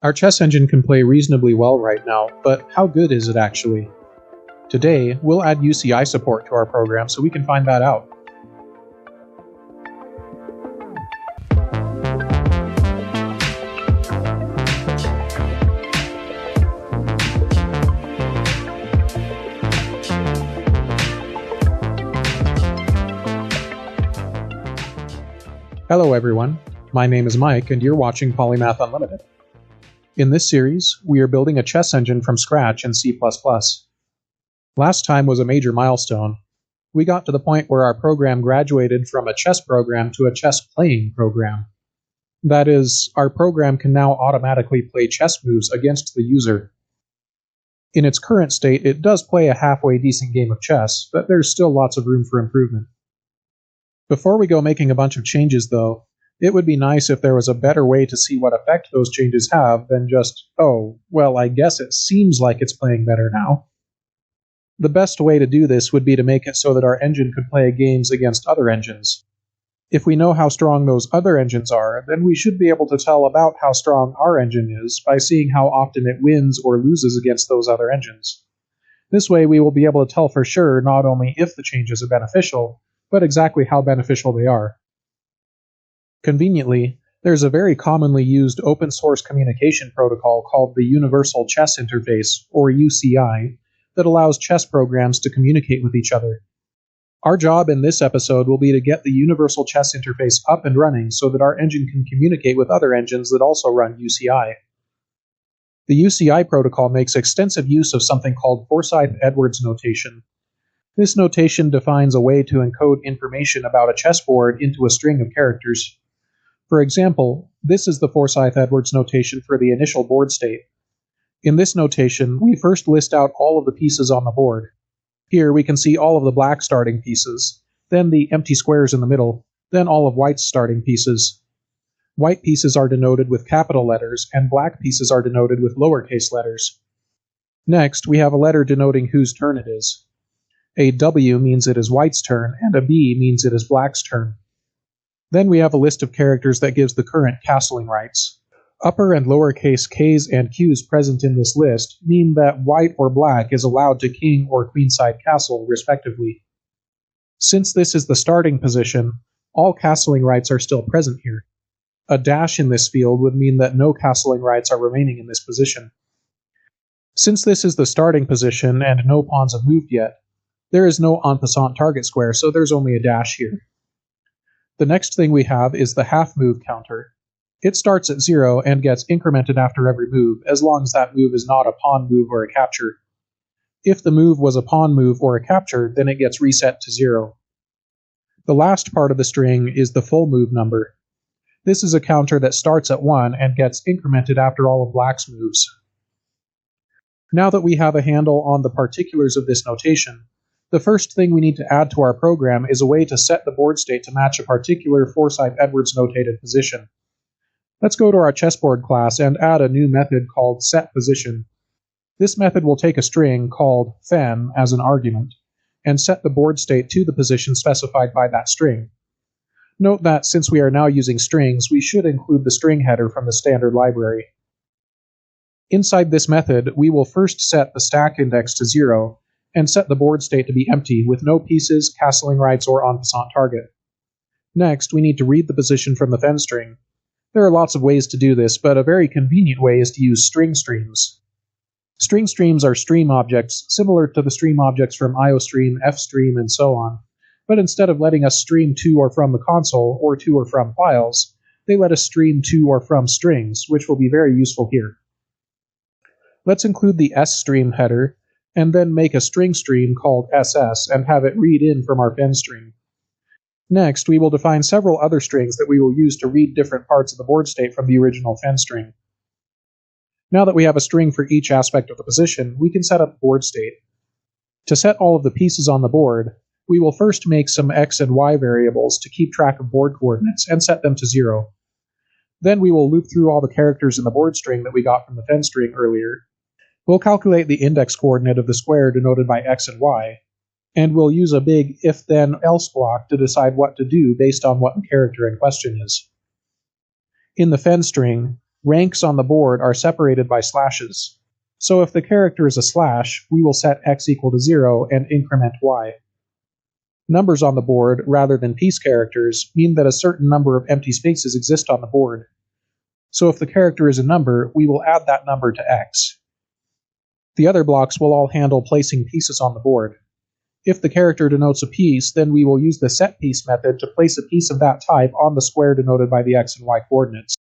Our chess engine can play reasonably well right now, but how good is it actually? Today, we'll add UCI support to our program so we can find that out. Hello everyone, my name is Mike and you're watching Polymath Unlimited. In this series, we are building a chess engine from scratch in C++. Last time was a major milestone. We got to the point where our program graduated from a chess program to a chess-playing program. That is, our program can now automatically play chess moves against the user. In its current state, it does play a halfway decent game of chess, but there's still lots of room for improvement. Before we go making a bunch of changes, though, it would be nice if there was a better way to see what effect those changes have than just, oh, well, I guess it seems like it's playing better now. The best way to do this would be to make it so that our engine could play games against other engines. If we know how strong those other engines are, then we should be able to tell about how strong our engine is by seeing how often it wins or loses against those other engines. This way we will be able to tell for sure not only if the changes are beneficial, but exactly how beneficial they are. Conveniently, there's a very commonly used open-source communication protocol called the Universal Chess Interface, or UCI, that allows chess programs to communicate with each other. Our job in this episode will be to get the Universal Chess Interface up and running so that our engine can communicate with other engines that also run UCI. The UCI protocol makes extensive use of something called Forsyth-Edwards notation. This notation defines a way to encode information about a chessboard into a string of characters. For example, this is the Forsyth-Edwards notation for the initial board state. In this notation, we first list out all of the pieces on the board. Here we can see all of the black starting pieces, then the empty squares in the middle, then all of white's starting pieces. White pieces are denoted with capital letters, and black pieces are denoted with lowercase letters. Next, we have a letter denoting whose turn it is. A W means it is white's turn, and a B means it is black's turn. Then we have a list of characters that gives the current castling rights. Upper and lowercase k's and q's present in this list mean that white or black is allowed to king or queenside castle, respectively. Since this is the starting position, all castling rights are still present here. A dash in this field would mean that no castling rights are remaining in this position. Since this is the starting position and no pawns have moved yet, there is no en passant target square, so there's only a dash here. The next thing we have is the half move counter. It starts at 0 and gets incremented after every move, as long as that move is not a pawn move or a capture. If the move was a pawn move or a capture, then it gets reset to 0. The last part of the string is the full move number. This is a counter that starts at 1 and gets incremented after all of black's moves. Now that we have a handle on the particulars of this notation, the first thing we need to add to our program is a way to set the board state to match a particular Forsyth-Edwards notated position. Let's go to our chessboard class and add a new method called setPosition. This method will take a string called fen as an argument, and set the board state to the position specified by that string. Note that since we are now using strings, we should include the string header from the standard library. Inside this method, we will first set the stack index to 0, and set the board state to be empty with no pieces, castling rights, or en passant target. Next, we need to read the position from the fen string. There are lots of ways to do this, but a very convenient way is to use string streams. String streams are stream objects similar to the stream objects from IOStream, FStream, and so on, but instead of letting us stream to or from the console or to or from files, they let us stream to or from strings, which will be very useful here. Let's include the sstream header, and then make a string stream called ss and have it read in from our fen string. Next, we will define several other strings that we will use to read different parts of the board state from the original fen string. Now that we have a string for each aspect of the position, we can set up the board state. To set all of the pieces on the board, we will first make some x and y variables to keep track of board coordinates and set them to 0. Then we will loop through all the characters in the board string that we got from the fen string earlier. We'll calculate the index coordinate of the square denoted by x and y, and we'll use a big if-then-else block to decide what to do based on what the character in question is. In the fen string, Ranks on the board are separated by slashes. So if the character is a slash, we will set x equal to 0 and increment y. Numbers on the board, rather than piece characters, mean that a certain number of empty spaces exist on the board. So if the character is a number, we will add that number to x. The other blocks will all handle placing pieces on the board. If the character denotes a piece, then we will use the setPiece method to place a piece of that type on the square denoted by the x and y coordinates.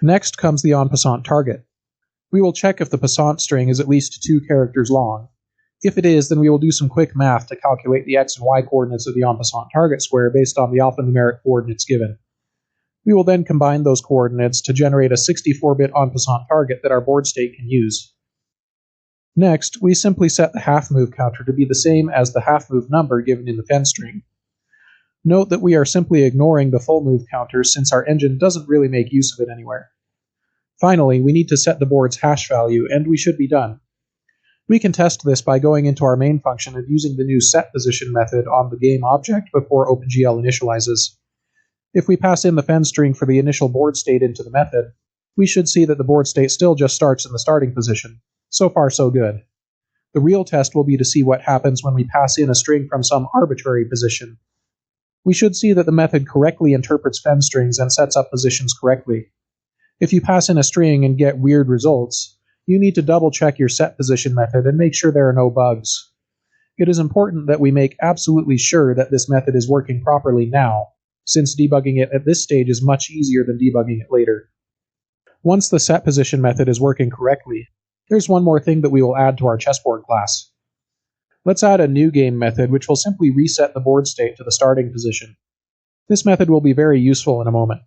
Next comes the en passant target. We will check if the passant string is at least 2 characters long. If it is, then we will do some quick math to calculate the x and y coordinates of the en passant target square based on the alphanumeric coordinates given. We will then combine those coordinates to generate a 64-bit en passant target that our board state can use. Next, we simply set the half move counter to be the same as the half move number given in the fen string. Note that we are simply ignoring the full move counter since our engine doesn't really make use of it anywhere. Finally, we need to set the board's hash value, and we should be done. We can test this by going into our main function and using the new setPosition method on the game object before OpenGL initializes. If we pass in the fen string for the initial board state into the method, we should see that the board state still just starts in the starting position. So far, so good. The real test will be to see what happens when we pass in a string from some arbitrary position. We should see that the method correctly interprets fen strings and sets up positions correctly. If you pass in a string and get weird results, you need to double-check your setPosition method and make sure there are no bugs. It is important that we make absolutely sure that this method is working properly now, since debugging it at this stage is much easier than debugging it later. Once the setPosition method is working correctly, there's one more thing that we will add to our chessboard class. Let's add a new game method which will simply reset the board state to the starting position. This method will be very useful in a moment.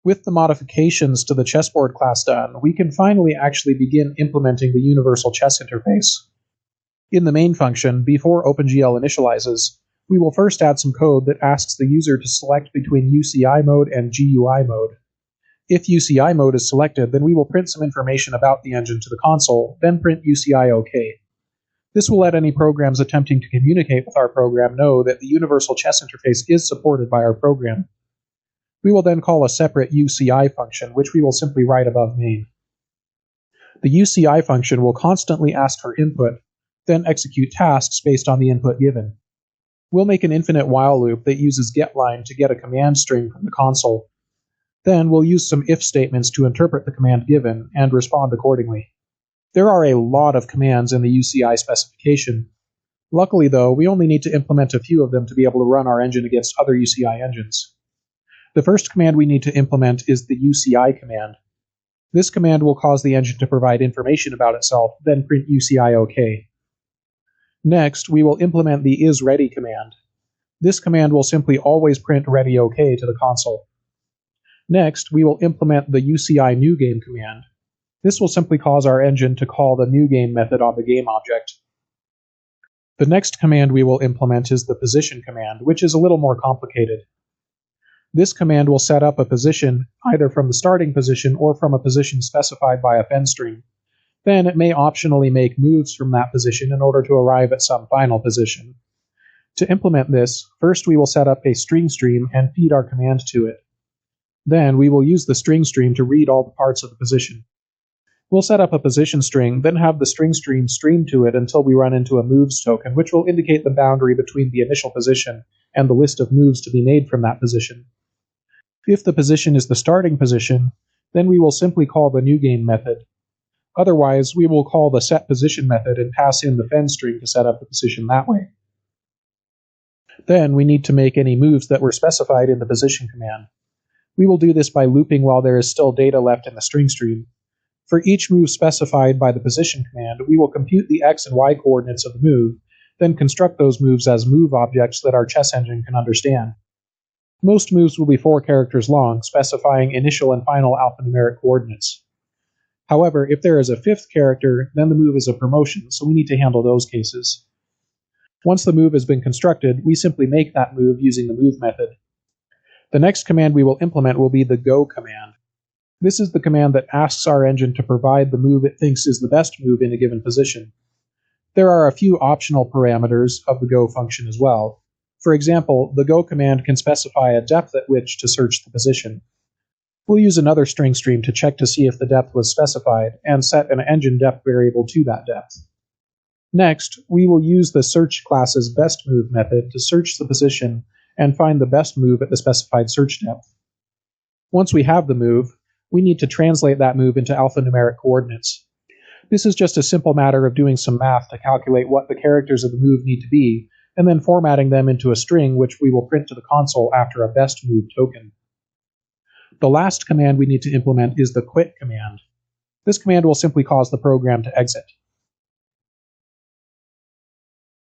With the modifications to the chessboard class done, we can finally actually begin implementing the universal chess interface. In the main function, before OpenGL initializes, we will first add some code that asks the user to select between UCI mode and GUI mode. If UCI mode is selected, then we will print some information about the engine to the console, then print UCI OK. This will let any programs attempting to communicate with our program know that the universal chess interface is supported by our program. We will then call a separate UCI function, which we will simply write above main. The UCI function will constantly ask for input, then execute tasks based on the input given. We'll make an infinite while loop that uses getLine to get a command string from the console. Then we'll use some if statements to interpret the command given and respond accordingly. There are a lot of commands in the UCI specification. Luckily though, we only need to implement a few of them to be able to run our engine against other UCI engines. The first command we need to implement is the UCI command. This command will cause the engine to provide information about itself, then print UCI OK. Next, we will implement the isReady command. This command will simply always print ready OK to the console. Next, we will implement the UCI newGame command. This will simply cause our engine to call the newGame method on the game object. The next command we will implement is the position command, which is a little more complicated. This command will set up a position either from the starting position or from a position specified by a fen string. Then it may optionally make moves from that position in order to arrive at some final position. To implement this, first we will set up a string stream and feed our command to it. Then we will use the string stream to read all the parts of the position. We'll set up a position string, then have the string stream stream to it until we run into a moves token, which will indicate the boundary between the initial position and the list of moves to be made from that position. If the position is the starting position, then we will simply call the newGame method. Otherwise, we will call the setPosition method and pass in the fen string to set up the position that way. Then we need to make any moves that were specified in the position command. We will do this by looping while there is still data left in the string stream. For each move specified by the position command, we will compute the x and y coordinates of the move, then construct those moves as move objects that our chess engine can understand. Most moves will be 4 characters long, specifying initial and final alphanumeric coordinates. However, if there is a fifth character, then the move is a promotion, so we need to handle those cases. Once the move has been constructed, we simply make that move using the move method. The next command we will implement will be the go command. This is the command that asks our engine to provide the move it thinks is the best move in a given position. There are a few optional parameters of the go function as well. For example, the go command can specify a depth at which to search the position. We'll use another string stream to check to see if the depth was specified, and set an engine depth variable to that depth. Next, we will use the search class's best move method to search the position and find the best move at the specified search depth. Once we have the move, we need to translate that move into alphanumeric coordinates. This is just a simple matter of doing some math to calculate what the characters of the move need to be, and then formatting them into a string which we will print to the console after a best move token. The last command we need to implement is the quit command. This command will simply cause the program to exit.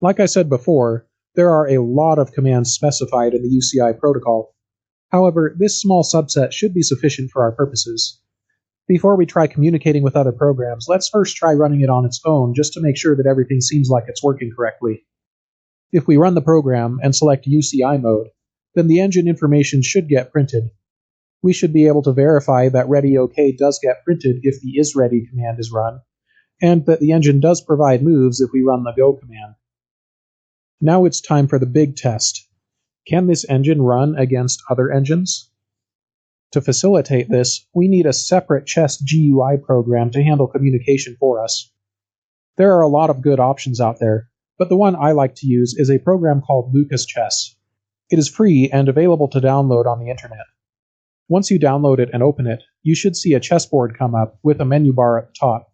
Like I said before, there are a lot of commands specified in the UCI protocol. However, this small subset should be sufficient for our purposes. Before we try communicating with other programs, let's first try running it on its own just to make sure that everything seems like it's working correctly. If we run the program and select UCI mode, then the engine information should get printed. We should be able to verify that ready OK does get printed if the isReady command is run, and that the engine does provide moves if we run the go command. Now it's time for the big test. Can this engine run against other engines? To facilitate this, we need a separate chess GUI program to handle communication for us. There are a lot of good options out there, but the one I like to use is a program called Lucas Chess. It is free and available to download on the internet. Once you download it and open it, you should see a chessboard come up with a menu bar at the top.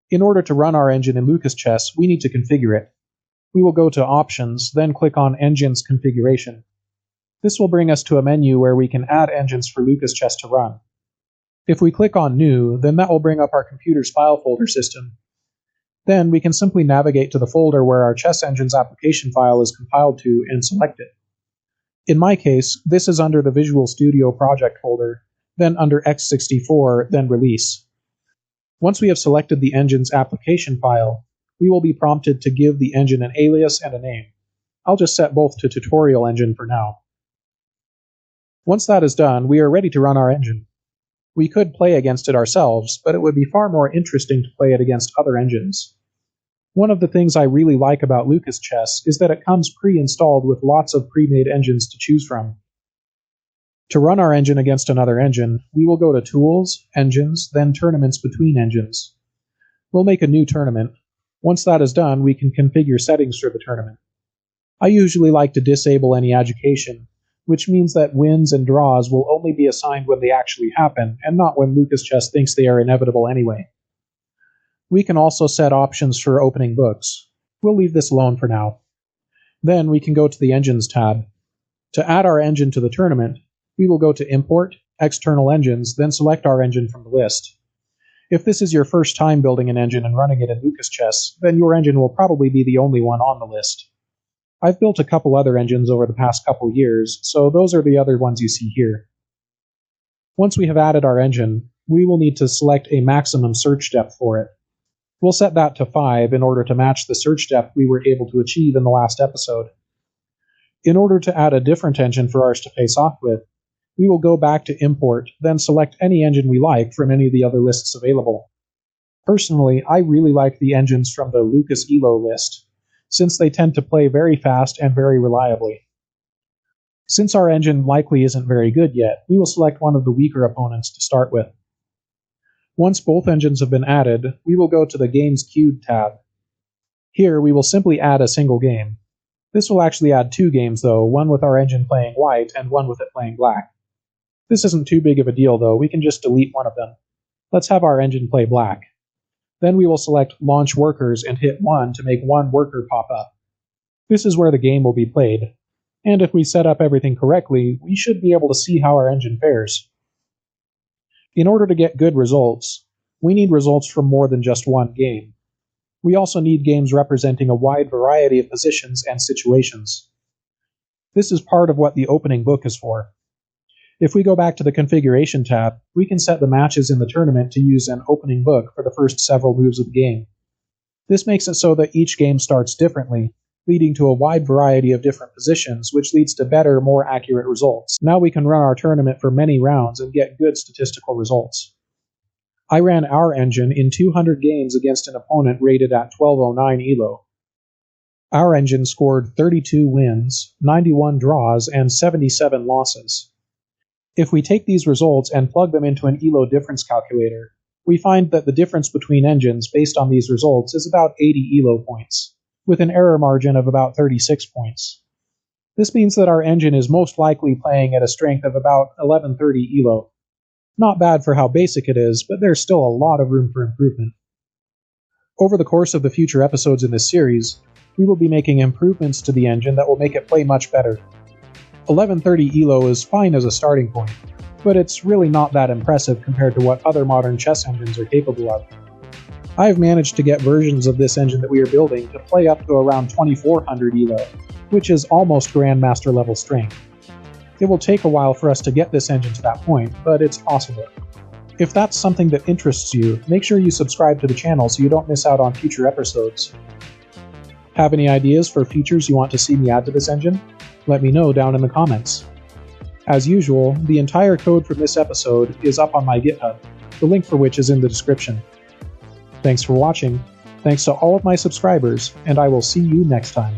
In order to run our engine in Lucas Chess, we need to configure it. We will go to Options, then click on Engines Configuration. This will bring us to a menu where we can add engines for Lucas Chess to run. If we click on New, then that will bring up our computer's file folder system. Then we can simply navigate to the folder where our chess engine's application file is compiled to and select it. In my case, this is under the Visual Studio project folder, then under x64, then Release. Once we have selected the engine's application file, we will be prompted to give the engine an alias and a name. I'll just set both to Tutorial Engine for now. Once that is done, we are ready to run our engine. We could play against it ourselves, but it would be far more interesting to play it against other engines. One of the things I really like about Lucas Chess is that it comes pre-installed with lots of pre-made engines to choose from. To run our engine against another engine, we will go to Tools, Engines, then Tournaments between engines. We'll make a new tournament. Once that is done, we can configure settings for the tournament. I usually like to disable any adjudication, which means that wins and draws will only be assigned when they actually happen, and not when Lucas Chess thinks they are inevitable anyway. We can also set options for opening books. We'll leave this alone for now. Then we can go to the Engines tab. To add our engine to the tournament, we will go to Import, External Engines, then select our engine from the list. If this is your first time building an engine and running it in Lucas Chess, then your engine will probably be the only one on the list. I've built a couple other engines over the past couple years, so those are the other ones you see here. Once we have added our engine, we will need to select a maximum search depth for it. We'll set that to 5 in order to match the search depth we were able to achieve in the last episode. In order to add a different engine for ours to face off with, we will go back to Import, then select any engine we like from any of the other lists available. Personally, I really like the engines from the Lucas Elo list, since they tend to play very fast and very reliably. Since our engine likely isn't very good yet, we will select one of the weaker opponents to start with. Once both engines have been added, we will go to the Games Queued tab. Here we will simply add a single game. This will actually add 2 games though, one with our engine playing white and one with it playing black. This isn't too big of a deal though, we can just delete one of them. Let's have our engine play black. Then we will select Launch Workers and hit 1 to make one worker pop up. This is where the game will be played, and if we set up everything correctly, we should be able to see how our engine fares. In order to get good results, we need results from more than just one game. We also need games representing a wide variety of positions and situations. This is part of what the opening book is for. If we go back to the Configuration tab, we can set the matches in the tournament to use an opening book for the first several moves of the game. This makes it so that each game starts differently, leading to a wide variety of different positions, which leads to better, more accurate results. Now we can run our tournament for many rounds and get good statistical results. I ran our engine in 200 games against an opponent rated at 1209 ELO. Our engine scored 32 wins, 91 draws, and 77 losses. If we take these results and plug them into an ELO difference calculator, we find that the difference between engines based on these results is about 80 ELO points, with an error margin of about 36 points. This means that our engine is most likely playing at a strength of about 1130 ELO. Not bad for how basic it is, but there's still a lot of room for improvement. Over the course of the future episodes in this series, we will be making improvements to the engine that will make it play much better. 1130 ELO is fine as a starting point, but it's really not that impressive compared to what other modern chess engines are capable of. I have managed to get versions of this engine that we are building to play up to around 2400 ELO, which is almost Grandmaster level strength. It will take a while for us to get this engine to that point, but it's possible. If that's something that interests you, make sure you subscribe to the channel so you don't miss out on future episodes. Have any ideas for features you want to see me add to this engine? Let me know down in the comments. As usual, the entire code from this episode is up on my GitHub, the link for which is in the description. Thanks for watching, thanks to all of my subscribers, and I will see you next time.